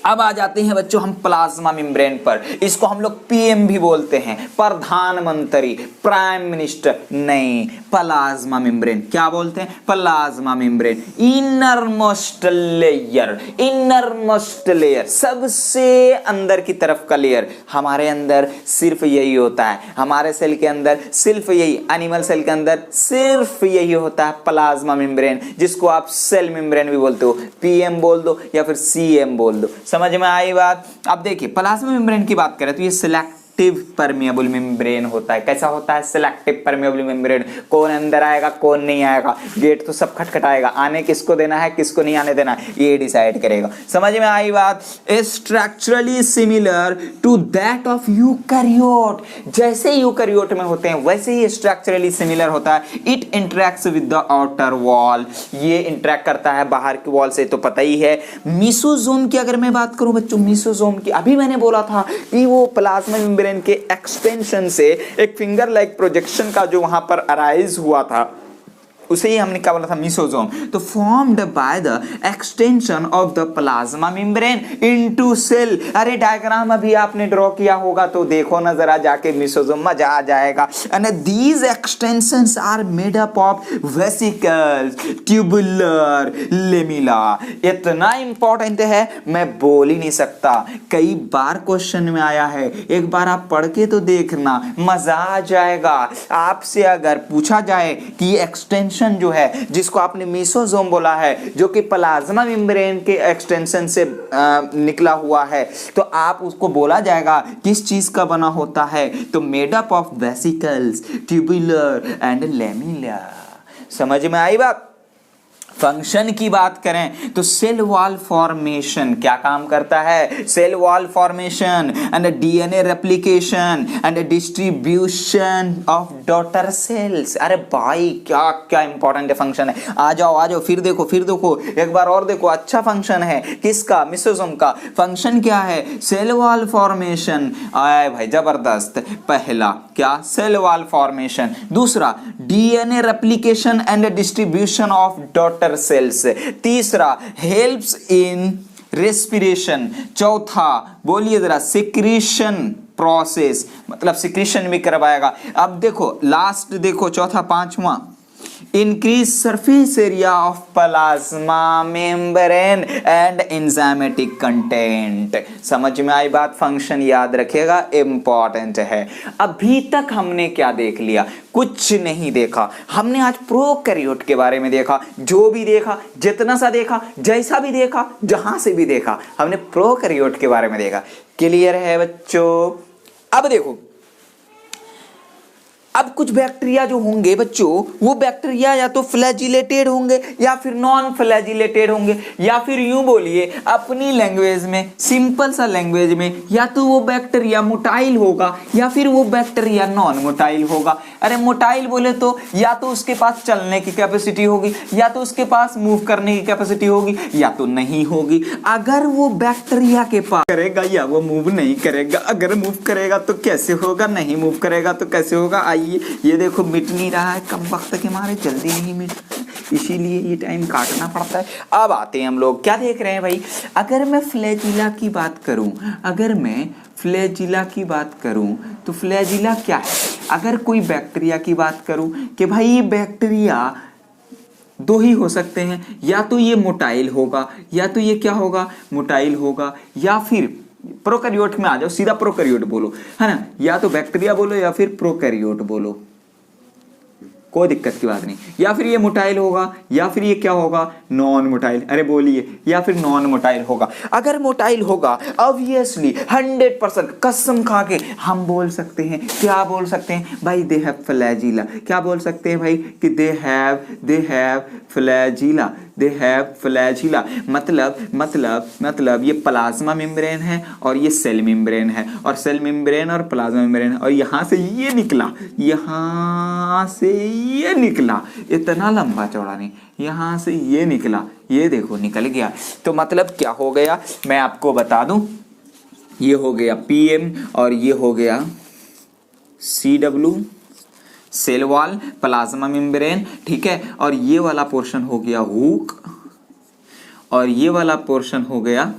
अब आ जाते हैं बच्चों हम प्लाज्मा मेम्ब्रेन पर। इसको हम लोग पीएम भी बोलते हैं, प्रधानमंत्री, प्राइम मिनिस्टर नहीं, प्लाज्मा मेम्ब्रेन। क्या बोलते हैं? Plasma membrane. Innermost layer, innermost layer, सबसे अंदर की तरफ का लेयर। हमारे अंदर सिर्फ यही होता है, हमारे सेल के अंदर सिर्फ यही, एनिमल सेल के अंदर सिर्फ यही होता है, प्लाज्मा मेम्ब्रेन, जिसको आप सेल मेम्ब्रेन भी बोलते हो। पीएम बोल दो या फिर सीएम बोल दो। समझ में आई बात। अब देखिए, प्लाज्मा मेम्ब्रेन की बात करें तो ये सिलेक्टिव परमेबल मेम्ब्रेन होता है। कैसा होता है? Selective permeable membrane. कौन अंदर आएगा, कौन नहीं आएगा, गेट तो सब खटखटाएगा, आने किसको देना है, किसको नहीं आने देना है, ये डिसाइड करेगा। समझ में आई बात। Structurally similar to that of eukaryote, जैसे यूकैरियोट में होते हैं वैसे ही स्ट्रक्चरली सिमिलर होता है। It interacts with the outer wall, ये इंटरेक्ट करता है बाहर की वॉल से, तो पता ही है। मीसोजोम की अगर मैं बात करूं बच्चों, मीसोजोम की, अभी मैंने बोला था कि वो प्लाज्मा मेम्ब्रेन के एक्सटेंशन से एक फिंगर लाइक प्रोजेक्शन का जो वहां पर अराइज हुआ था, उसे ही हमने क्या बोला था? मीसोजोम। तो formed by the extension of the plasma membrane into cell. अरे डायग्राम अभी आपने ड्रॉ किया होगा तो देखो ना जरा जाके, मीसोजोम, मजा आ जाएगा। And these extensions are made up of vesicles, tubular, lamellae. इतना इंपॉर्टेंट है मैं बोल ही नहीं सकता, कई बार क्वेश्चन में आया है। एक बार आप पढ़ के तो देखना, मजा आ जाएगा। आपसे अगर पूछा जाए कि एक्सटेंशन जो है, जिसको आपने मीसोजोम बोला है, जो कि प्लाज्मा मेम्ब्रेन के एक्सटेंशन से निकला हुआ है, तो आप उसको बोला जाएगा किस चीज का बना होता है? तो made up of vesicles, tubular and lamella. समझ में आई बात। फंक्शन की बात करें तो सेल वॉल फॉर्मेशन क्या काम करता है? Cell wall formation and DNA replication and distribution of daughter cells. अरे भाई क्या क्या इंपॉर्टेंट फंक्शन है। आ जाओ फिर देखो, एक बार और देखो, अच्छा फंक्शन है किसका? मिसोजोम का। फंक्शन क्या है? Cell wall formation. आए भाई जबरदस्त। पहला क्या? Cell wall formation. दूसरा DNA replication and distribution of daughter cells. तीसरा हेल्प्स इन रेस्पिरेशन। चौथा बोलिए जरा, सिक्रीशन प्रोसेस, मतलब सिक्रीशन भी करवाएगा। अब देखो लास्ट, देखो चौथा, पांचवा, increase surface area of plasma membrane and enzymatic content। समझ में आई बात। फंक्शन याद रखिएगा, इंपॉर्टेंट है। अभी तक हमने क्या देख लिया? कुछ नहीं देखा। हमने आज प्रोकैरियोट के बारे में देखा। जो भी देखा, जितना सा देखा, जैसा भी देखा, जहां से भी देखा, हमने प्रोकैरियोट के बारे में देखा। क्लियर है बच्चों? अब देखो, अब कुछ बैक्टीरिया जो होंगे बच्चों, वो बैक्टीरिया या तो फ्लैजिलेटेड होंगे या फिर नॉन फ्लैजिलेटेड होंगे, या फिर यूं बोलिए अपनी लैंग्वेज में, सिंपल सा लैंग्वेज में, या तो वो बैक्टीरिया मोटाइल होगा या फिर वो बैक्टीरिया नॉन मोटाइल होगा। अरे मोटाइल बोले तो या तो उसके पास चलने की कैपेसिटी होगी, या तो उसके पास मूव करने की कैपेसिटी होगी, या तो नहीं होगी। अगर वो बैक्टीरिया के पास करेगा या वो मूव नहीं करेगा, अगर मूव करेगा तो कैसे होगा, नहीं मूव करेगा तो कैसे होगा। आइए ये देखो मिट नहीं रहा है, कम वक्त के मारे जल्दी नहीं मिट, इसीलिए ये टाइम काटना पड़ता है। अब आते हैं हम लोग क्या देख रहे हैं भाई, अगर मैं फ्लैजिला की बात करूं, अगर मैं फ्लैजिला की बात करूं तो फ्लैजिला क्या है। अगर कोई बैक्टीरिया की बात करूं कि भाई ये बैक्टीरिया दो ही हो सकते हैं, या तो ये मोटाइल होगा या तो ये क्या होगा, मोटाइल होगा, या फिर प्रोकैरियोट में आ जाओ, सीधा प्रोकैरियोट बोलो, है ना, या तो बैक्टीरिया बोलो या फिर प्रोकैरियोट बोलो, कोई दिक्कत की बात नहीं। या फिर ये मोटाइल होगा या फिर ये क्या होगा, नॉन मोटाइल। अरे बोलिए, या फिर नॉन मोटाइल होगा। अगर मोटाइल होगा ऑब्वियसली 100% कसम खा के हम बोल सकते हैं, क्या बोल सकते हैं भाई, दे हैव फ्लैजिला। क्या बोल सकते हैं भाई कि they have flagella, they have flagella. मतलब ये प्लाज्मा मेम्ब्रेन है और ये सेल मेम्ब्रेन है, और सेल मेम्ब्रेन और प्लाज्मा मेम्ब्रेन है, और यहां से ये निकला, यहां से ये निकला, इतना लंबा चौड़ा नहीं, यहां से ये निकला, ये देखो निकल गया। तो मतलब क्या हो गया, मैं आपको बता दूं, ये हो गया पीएम और ये हो गया CW, cell wall, plasma membrane, ठीक है, और ये वाला पोर्शन हो गया हुक, और ये वाला पोर्शन हो गया,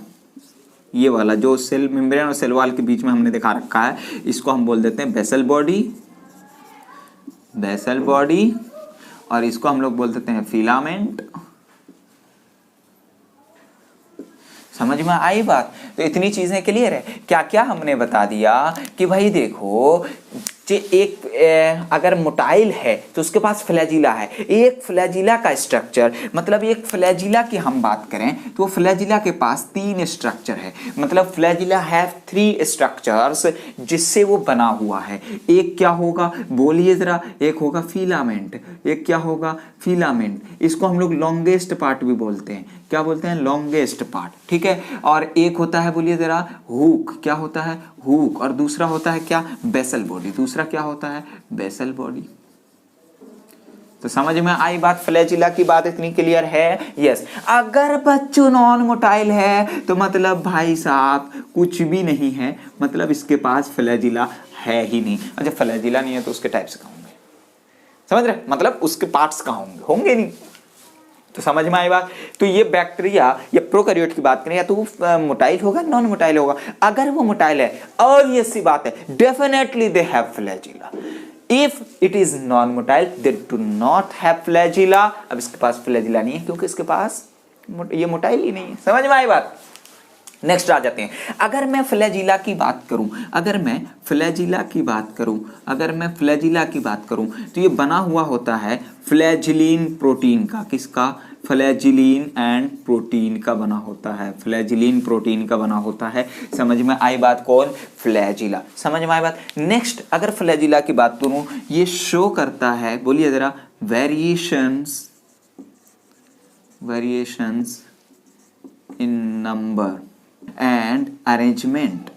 ये वाला जो सेल मेम्ब्रेन और सेल वॉल के बीच में हमने दिखा रखा है, इसको हम बोल देते हैं बेसल बॉडी, और इसको हम लोग बोल देते हैं फिलामेंट। समझ में आई बात। तो इतनी चीजें क्लियर है। क्या क्या हमने बता दिया कि भाई देखो, एक अगर मोटाइल है तो उसके पास फ्लैजिला है। एक फ्लैजिला का स्ट्रक्चर, मतलब एक फ्लैजिला की हम बात करें तो फ्लैजिला के पास 3 स्ट्रक्चर है, मतलब फ्लैजिला हैव 3 स्ट्रक्चर्स जिससे वो बना हुआ है। एक क्या होगा बोलिए जरा, एक होगा फिलामेंट, एक क्या होगा फिलामेंट, इसको हम लोग लॉन्गेस्ट पार्ट भी बोलते हैं। क्या बोलते हैं, लॉन्गेस्ट पार्ट, ठीक है। और एक होता है बोलिए जरा हुक, क्या होता है हुक, और दूसरा होता है क्या, बेसल बॉडी, दूसरा क्या होता है बेसल बॉडी। तो समझ में आई बात, फ्लैजिला की बात इतनी क्लियर है। यस, अगर बच्चों नॉन मोटाइल है तो मतलब भाई साहब कुछ भी नहीं है, मतलब इसके पास फ्लैजिला है ही नहीं। अच्छा फ्लैजिला नहीं है तो उसके टाइप्स कहाँ होंगे, समझ रहे, मतलब उसके पार्ट्स कहाँ होंगे नहीं। तो समझ में आई बात। तो ये बैक्टीरिया या प्रोकैरियोट की बात करें, या तो वो मोटाइल होगा नॉन मोटाइल होगा। अगर वो मोटाइल है ऑब्वियस सी बात है, definitely they have flagella. If it is non motile they do not have flagella. अब इसके पास फ्लैजिला नहीं है क्योंकि इसके पास ये मोटाइल ही नहीं है। समझ में आई बात। नेक्स्ट आ जाते हैं, अगर मैं फ्लैजिला की बात करूं, अगर मैं फ्लैजिला की बात करूं तो ये बना हुआ होता है फ्लैजिलीन प्रोटीन का। किसका, फ्लैजिलीन एंड प्रोटीन का बना होता है, फ्लैजिलीन प्रोटीन का बना होता है। समझ में आई बात, कौन, फ्लैजिला। समझ में आई बात। नेक्स्ट अगर फ्लैजिला की बात करूं, ये शो करता है, बोलिए जरा, variations in number and arrangement,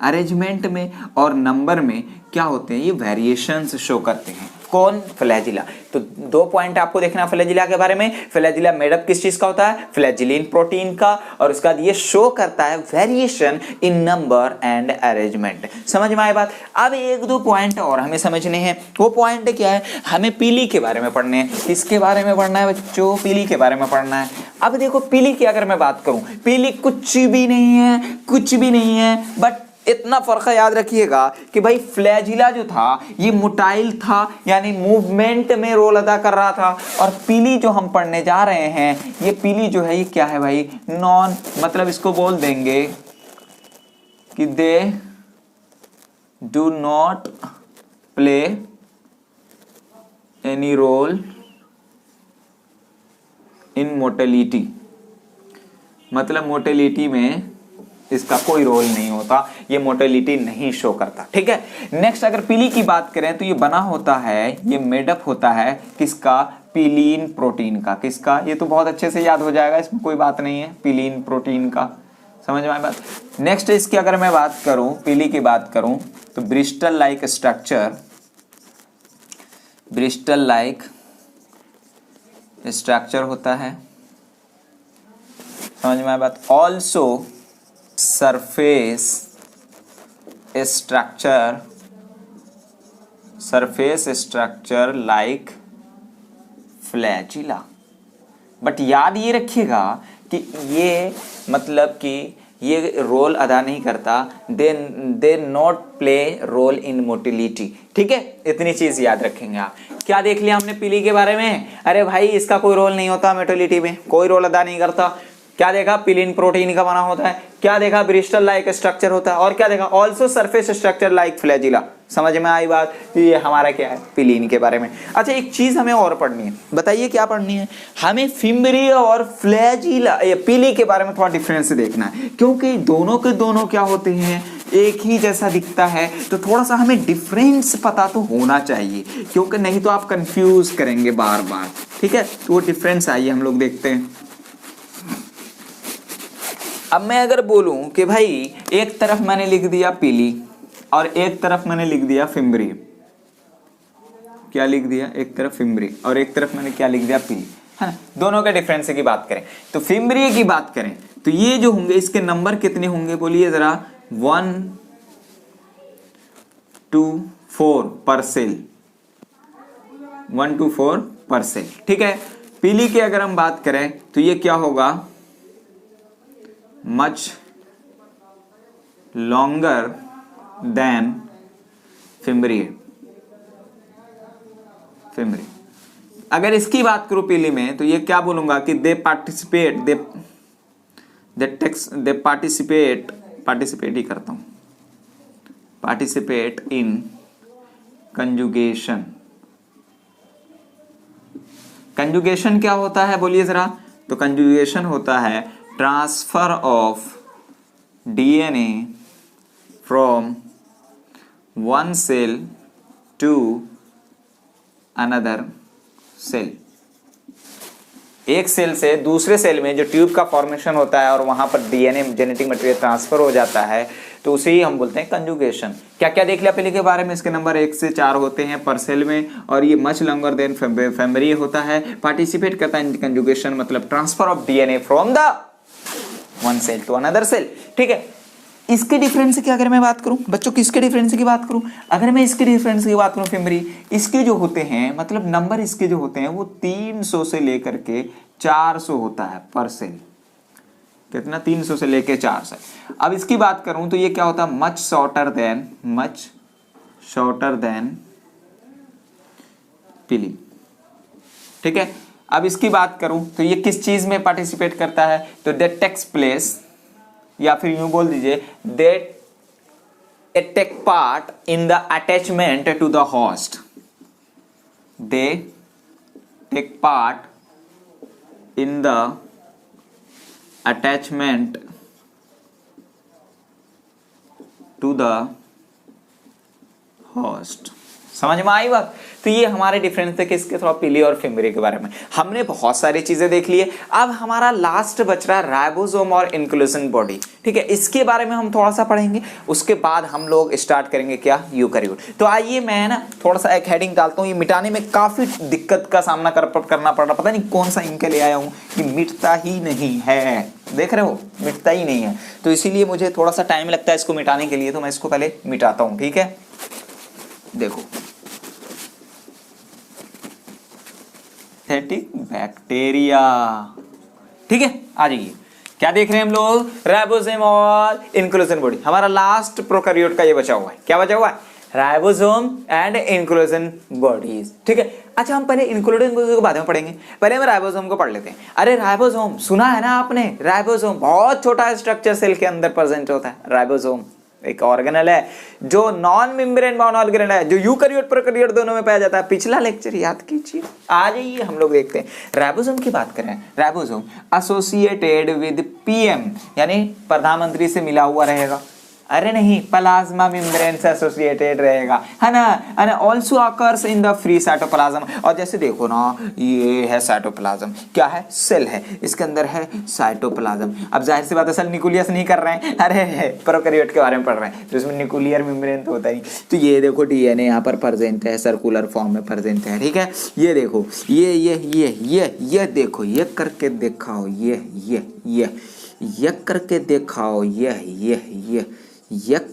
arrangement में और नंबर में क्या होते हैं, ये वेरिएशंस शो करते हैं। कौन, फ्लैजिला। तो 2 पॉइंट आपको देखना फ्लैजिला के बारे में। फ्लैजिला मेडअप किस चीज का होता है, फ्लैजिलीन प्रोटीन का, और उसका ये शो करता है variation in number and arrangement. समझ में आए बात। अब 1-2 पॉइंट और हमें समझने हैं। वो पॉइंट क्या है, हमें पीली के बारे में पढ़ने हैं। किसके बारे में पढ़ना है बच्चों, पीली के बारे में पढ़ना है। अब देखो पीली की अगर मैं बात करूं, पीली कुछ भी नहीं है, बट इतना फर्क याद रखिएगा कि भाई फ्लैजिला जो था ये मोटाइल था, यानी मूवमेंट में रोल अदा कर रहा था, और पीली जो हम पढ़ने जा रहे हैं, ये पीली जो है ये क्या है भाई, नॉन, मतलब इसको बोल देंगे कि they do not play any role in motility. मतलब मोटेलिटी में इसका कोई रोल नहीं होता, ये मोटिलिटी नहीं शो करता। ठीक है, नेक्स्ट अगर पीली की बात करें तो ये बना होता है, ये मेडअप होता है किसका, पीलीन प्रोटीन का। किसका, ये तो बहुत अच्छे से याद हो जाएगा, इसमें कोई बात नहीं है, पीलीन प्रोटीन का। समझ में आई बात। नेक्स्ट इसकी अगर मैं बात करूं, पीली की बात करूं तो Bristol like structure, Bristol like structure होता है। समझ में आई बात। Also surface structure, surface structure like flagella. But याद ये रखिएगा कि ये मतलब कि ये रोल अदा नहीं करता, they not play role in motility. ठीक है, इतनी चीज याद रखेंगे आप। क्या देख लिया हमने पीली के बारे में, अरे भाई इसका कोई रोल नहीं होता मोटिलिटी में, कोई रोल अदा नहीं करता। क्या देखा, पीलिन प्रोटीन का बना होता है। क्या देखा, ब्रिस्टल लाइक स्ट्रक्चर होता है। और क्या देखा, also surface structure like flagella. समझ में आई बात। ये हमारा क्या है, पीलिन के बारे में। अच्छा एक चीज हमें और पढ़नी है, बताइए क्या पढ़नी है हमें, फिम्बरी और फ्लैजिला, ये पीली के बारे में थोड़ा डिफरेंस देखना है, क्योंकि दोनों के दोनों क्या होते हैं, एक ही जैसा दिखता है, तो थोड़ा सा हमें डिफरेंस पता तो होना चाहिए, क्योंकि नहीं तो आप कंफ्यूज करेंगे बार बार। ठीक है, तो वो डिफरेंस आइए हम लोग देखते हैं। अब मैं अगर बोलूं कि भाई एक तरफ मैंने लिख दिया पीली और एक तरफ मैंने लिख दिया फिम्बरी, क्या लिख दिया, एक तरफ फिम्बरी और एक तरफ मैंने क्या लिख दिया, पीली, है ना। दोनों के डिफरेंस की बात करें तो फिम्बरी की बात करें तो ये जो होंगे इसके नंबर कितने होंगे, बोलिए जरा, 1 to 4 पर सेल, 1 to 4 पर सेल। ठीक है, पीली की अगर हम बात करें तो ये क्या होगा, much longer than fimbriae. Fimbriae अगर इसकी बात करूं पीली में तो ये क्या बोलूंगा कि दे पार्टिसिपेट, दे पार्टिसिपेट ही करता हूं, पार्टिसिपेट इन कंजुगेशन। कंजुगेशन क्या होता है बोलिए जरा, तो कंजुगेशन होता है transfer of DNA from one cell to another cell. एक सेल से दूसरे सेल में जो ट्यूब का फॉर्मेशन होता है और वहां पर डीएनए जेनेटिक मटेरियल ट्रांसफर हो जाता है, तो उसे ही हम बोलते हैं कंजुगेशन। क्या क्या देख लिया पहले के बारे में, इसके नंबर 1 से 4 होते हैं पर सेल में, और ये मच लॉन्गर देन फेमरी होता है, पार्टिसिपेट करता है कंजुगेशन मतलब transfer of DNA from the one cell to another cell. ठीक है, इसके डिफरेंस की अगर मैं बात करूं बच्चों, किसके डिफरेंस की बात करूं, अगर मैं इसके डिफरेंस की बात करूं फिम्बरी, इसके जो होते हैं मतलब नंबर इसके जो होते हैं वो 300 से लेकर के 400 होता है पर सेल। कितना, 300 से लेकर 400। अब इसकी बात करूं तो ये क्या होता है, मच शॉर्टर देन पीली। ठीक है, अब इसकी बात करूं तो ये किस चीज में पार्टिसिपेट करता है, तो दैट टेक्स प्लेस, या फिर यूं बोल दीजिए that take part in the attachment to the host, they take part in the attachment to the host. समझ में आई बात। तो ये हमारे डिफरेंस थे किसके, थोड़ा पीली और फिम्बरी के बारे में। हमने बहुत सारी चीजें देख ली है। अब हमारा लास्ट बच रहा है राइबोसोम और इंक्लूजन बॉडी। ठीक है, इसके बारे में हम थोड़ा सा पढ़ेंगे, उसके बाद हम लोग स्टार्ट करेंगे क्या, यूकैरियोट। तो आइए मैं ना थोड़ा सा एक हेडिंग डालता हूँ। ये मिटाने में काफी दिक्कत का सामना करना पड़ रहा, पता नहीं कौन सा इंक ले आया हूँ कि मिटता ही नहीं है, देख रहे हो, मिटता ही नहीं है। तो इसीलिए मुझे थोड़ा सा टाइम लगता है इसको मिटाने के लिए, तो मैं इसको पहले मिटाता हूँ। ठीक है, देखो बैक्टीरिया। ठीक है, आ जाइए, क्या देख रहे हैं हम लोग, राइबोसोम और इंक्लूजन बॉडी। हमारा लास्ट प्रोकैरियोट का ये बचा हुआ है, क्या बचा हुआ है, राइबोसोम एंड इंक्लूजन बॉडीज। ठीक है, अच्छा हम पहले इंक्लूजन बॉडीज को बाद में पढ़ेंगे, पहले हम राइबोसोम को पढ़ लेते हैं। अरे राइबोसोम सुना है ना आपने, राइबोसोम बहुत छोटा स्ट्रक्चर सेल के अंदर प्रेजेंट होता है। राइबोसोम एक ऑर्गेनल है जो नॉन मेम्ब्रेन बाउंड ऑर्गेनल है, जो यूकैरियोट प्रोकैरियोट दोनों में पाया जाता है। पिछला लेक्चर याद कीजिए, आ जाइए हम लोग देखते हैं। राइबोसोम की बात करें, राइबोसोम एसोसिएटेड विद पीएम यानी प्रधानमंत्री से मिला हुआ रहेगा। अरे नहीं, प्लाज्मा मेम्ब्रेन से एसोसिएटेड रहेगा, है ना। And also occurs in the free cytoplasm. और जैसे देखो ना, ये है साइटोप्लाज्म, क्या है, सेल है, इसके अंदर है साइटोप्लाज्म। अब जाहिर सी बात है, सेल न्यूक्लियस नहीं कर रहे हैं, अरे प्रोकैरियोट के बारे में पढ़ रहे हैं, तो इसमें न्यूक्लियर मेम्ब्रेन तो होता ही। तो ये देखो डीएनए यहाँ पर प्रेजेंट है, सर्कुलर फॉर्म में प्रेजेंट है, ठीक है। ये देखो, ये देखो, ये करके दिखाओ, ये करके दिखाओ, ये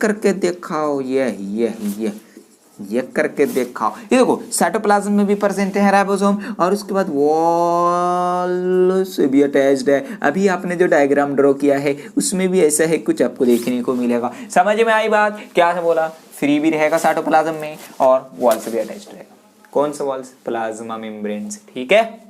करके दिखाओ, ये करके दिखाओ। ये देखो साइटोप्लाज्म में भी प्रेजेंट है राइबोसोम, और उसके बाद वॉल से भी अटैच्ड है। अभी आपने जो डायग्राम ड्रॉ किया है उसमें भी ऐसा है कुछ आपको देखने को मिलेगा। समझ में आई बात? क्या से बोला, फ्री भी रहेगा साइटोप्लाज्म में और वॉल से भी अटैच्ड रहेगा। कौन सा वॉल? प्लाज्मा मेम्ब्रेन से, ठीक है।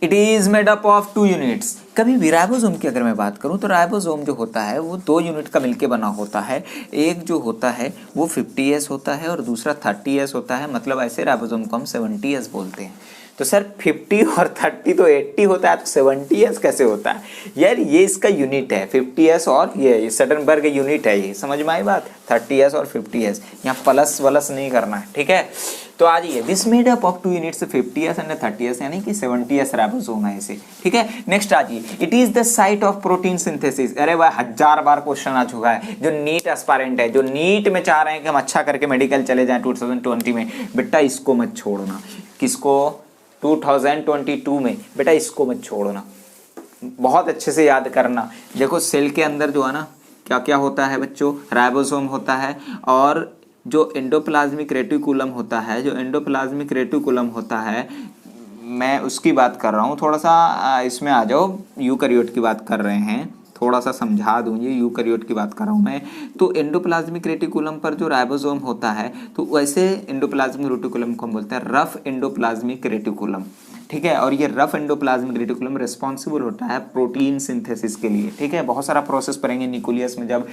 It is made up of 2 units. कभी भी राइबोसोम की अगर मैं बात करूं तो राइबोसोम जो होता है वो 2 यूनिट का मिलके बना होता है। एक जो होता है वो 50S होता है और दूसरा 30S होता है। मतलब ऐसे राइबोसोम को हम 70S बोलते हैं। तो सर 50 और 30 तो 80 होता है, तो 70S कैसे होता है यार? ये इसका यूनिट है 50S और ये सटनबर्ग यूनिट है। ये समझ में आई बात? 30S और 50S, यहाँ प्लस वलस नहीं करना है, ठीक है। तो आज ये this made up of 2 units 50S and 30S यानी कि 70S राइबोसोम है इसे, ठीक है। नेक्स्ट आ जाइए, it is the site of protein synthesis. अरे भाई 1000 बार क्वेश्चन आ चुका है। जो नीट एस्पायरेंट है, जो नीट में चाह रहे हैं कि हम अच्छा करके मेडिकल चले जाएं 2020 में, बेटा इसको मत छोड़ना। किसको? 2022 में बेटा इसको मत छोड़ना, बहुत अच्छे से याद करना। देखो सेल के अंदर जो है ना क्या क्या होता है बच्चों, राइबोसोम होता है, और जो एंडोप्लाज्मिक रेटिकुलम होता है, जो एंडोप्लाज्मिक रेटिकुलम होता है, मैं उसकी बात कर रहा हूँ। थोड़ा सा इसमें आ जाओ, यूकैरियोट की बात कर रहे हैं, थोड़ा सा समझा दूँ, ये यूकैरियोट की बात कर रहा हूँ मैं। तो एंडोप्लाज्मिक रेटिकुलम पर जो राइबोसोम होता है, तो वैसे एंडोप्लाज्मिक रेटिकुलम को हम बोलते हैं रफ एंडोप्लाज्मिक रेटिकुलम, ठीक है। और ये रफ एंडोप्लाज्मिक रेटिकुलम रिस्पॉन्सिबल होता है प्रोटीन सिंथेसिस के लिए, ठीक है। बहुत सारा प्रोसेस पढ़ेंगे न्यूक्लियस में, जब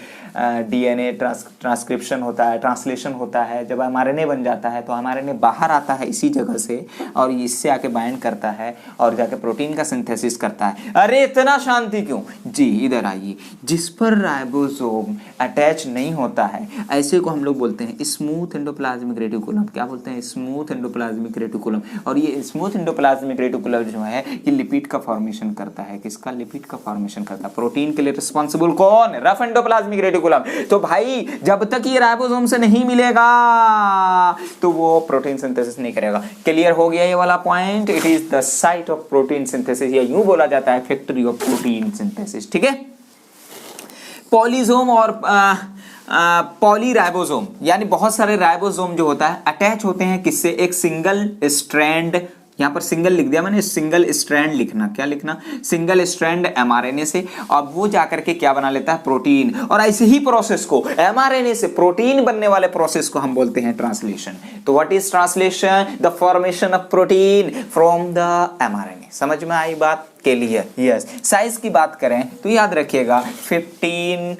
डीएनए ट्रांसक्रिप्शन होता है, ट्रांसलेशन होता है, जब एमआरएनए बन जाता है तो एमआरएनए बाहर आता है इसी जगह से और इससे आके बाइंड करता है और जाके प्रोटीन का सिंथेसिस करता है। अरे इतना शांति क्यों जी? इधर आइए। जिस पर राइबोसोम अटैच नहीं होता है ऐसे को हम लोग बोलते हैं स्मूथ एंडोप्लाज्मिक रेटिकुलम। क्या बोलते हैं? Smooth endoplasmic reticulum. और ये स्मूथ एंडोप्लाज्मिक रेटिकुलम जो है ये लिपिड का फॉर्मेशन करता है। किसका? लिपिड का फॉर्मेशन करता है। प्रोटीन के लिए रिस्पांसिबल कौन? Rough endoplasmic reticulum. तो भाई जब तक ये राइबोसोम से नहीं मिलेगा तो वो प्रोटीन सिंथेसिस नहीं करेगा। क्लियर हो गया ये वाला point? It is the site of protein synthesis, या यूं बोला जाता है फैक्ट्री ऑफ प्रोटीन सिंथेसिस, ठीक है। पॉलीसोम और पॉलीराइबोसोम यानी बहुत सारे राइबोसोम जो होता है अटैच होते हैं किससे? एक सिंगल स्ट्रैंड, यहाँ पर सिंगल लिख दिया मैंने, सिंगल स्ट्रैंड लिखना, क्या लिखना? सिंगल स्ट्रैंड एमआरएनए से। अब वो जाकर के क्या बना लेता है? प्रोटीन। और ऐसे ही प्रोसेस को, एमआरएनए से प्रोटीन बनने वाले प्रोसेस को हम बोलते हैं ट्रांसलेशन। तो what is translation? The formation of protein from the mRNA. समझ में आई बात? क्लियर? यस। साइज की बात करें तो याद रखिएगा 15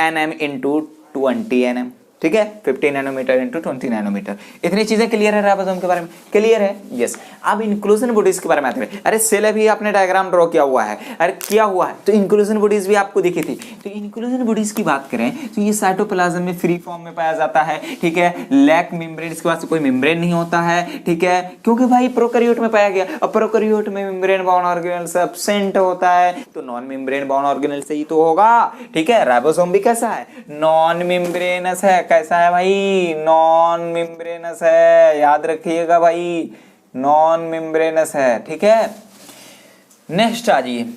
nm इंटू 20 nm, ठीक है। 15 नैनोमीटर इंटू 20 नैनोमीटर। इतनी चीजें क्लियर है राइबोसोम के बारे में? क्लियर है? यस। अब इंक्लूजन बॉडीज के बारे में आते हैं। अरे सेल अभी आपने डायग्राम ड्रॉ किया हुआ है, अरे किया हुआ है, तो इंक्लूजन बॉडीज भी आपको दिखी थी। तो इंक्लूजन बॉडीज की बात करें तो ये साइटोप्लाज्म में फ्री फॉर्म में पाया जाता है, ठीक है। लैक मेम्ब्रेन, इसके पास कोई मेम्ब्रेन नहीं होता है, ठीक है, क्योंकि भाई प्रोकैरियोट में पाया गया। और प्रोकैरियोट में मेम्ब्रेन बाउंड ऑर्गेनेल एब्सेंट होता है, तो नॉन मेम्ब्रेन बाउंड ऑर्गेनेल से ही तो होगा, ठीक है। राइबोसोम भी कैसा है? नॉन मेम्ब्रेनस है। कैसा है भाई? नॉन मेम्ब्रेनस है। याद रखिएगा भाई, नॉन मेम्ब्रेनस है, ठीक है। नेक्स्ट आ जाइए,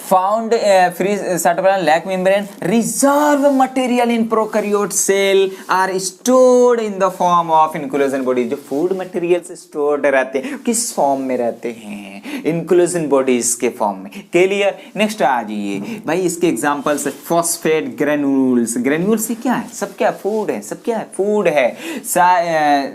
found free cytoplasm lack membrane, reserve material in prokaryote cell are stored in the form of inclusion bodies. जो फूड मटेरियल स्टोर्ड रहते हैं किस फॉर्म में रहते हैं? इंक्लूजन बॉडीज के फॉर्म में। क्लियर? नेक्स्ट आ जाइए भाई, इसके एग्जांपल्स फास्फेट ग्रेन्यूल्स। ग्रेन्यूल्स से क्या है? सब क्या? फूड है। सब क्या है? फूड है।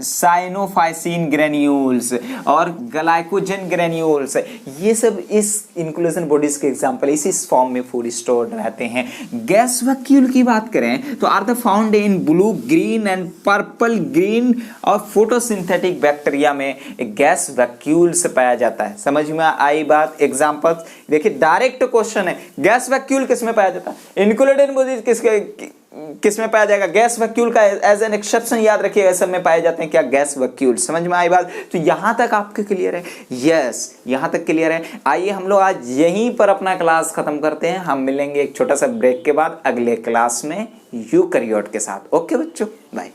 साइनोफाइसिन ग्रेन्यूल्स और ग्लाइकोजन ग्रेन्यूल्स, ये सब इस इंक्लूजन बॉडीज के एग्जांपल एग्जाम्पल इस फॉर्म में फूड स्टोर रहते हैं। गैस वैक्यूल की बात करें तो are the found in blue, green and purple green और फोटोसिंथेटिक बैक्टीरिया में गैस वैक्यूल से पाया जाता है। समझ में आई बात? एग्जाम्पल देखिए, डायरेक्ट क्वेश्चन है, गैस वैक्यूल किस में पाया जाता है? इनक्लूडेड बॉडीज किस में पाया जाएगा? गैस वैक्यूल का एज एन एक्सेप्शन याद रखिएगा, सब में पाए जाते हैं क्या? Gas vacuole. समझ में आई बात? तो यहां तक आपके क्लियर है? यस, यहां तक क्लियर है। आइए हम लोग आज यहीं पर अपना क्लास खत्म करते हैं। हम मिलेंगे एक छोटा सा ब्रेक के बाद अगले क्लास में यूकैरियोट के साथ। ओके बच्चों, बाय।